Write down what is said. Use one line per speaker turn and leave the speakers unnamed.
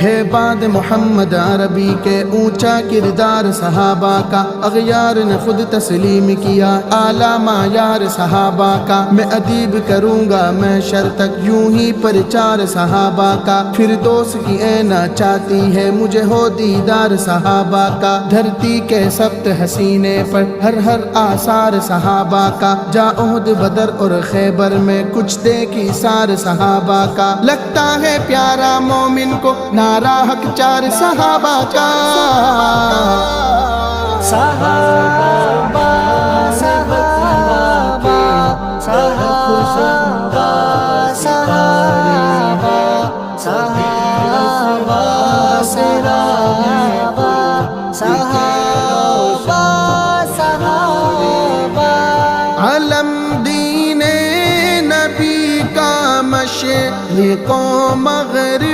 ہے بعد محمد عربی کے اونچا کردار صحابہ کا، اغیار نے خود تسلیم کیا اعلیٰ معیار صحابہ کا، میں ادیب کروں گا میں شر تک یوں ہی پرچار صحابہ کا، فردوس کی اینا چاہتی ہے مجھے ہو دیدار صحابہ کا، دھرتی کے سبت حسینے پر ہر آثار صحابہ کا، جا احد بدر اور خیبر میں کچھ دیکھی سار صحابہ کا، لگتا ہے پیارا مومن کو نعرہ حق چار صحابہ کا،
صحابہ صحابہ صحابہ صحابہ صحابہ صحابہ صحابہ صحابہ،
علم دین نبی کا مشرق و مغرب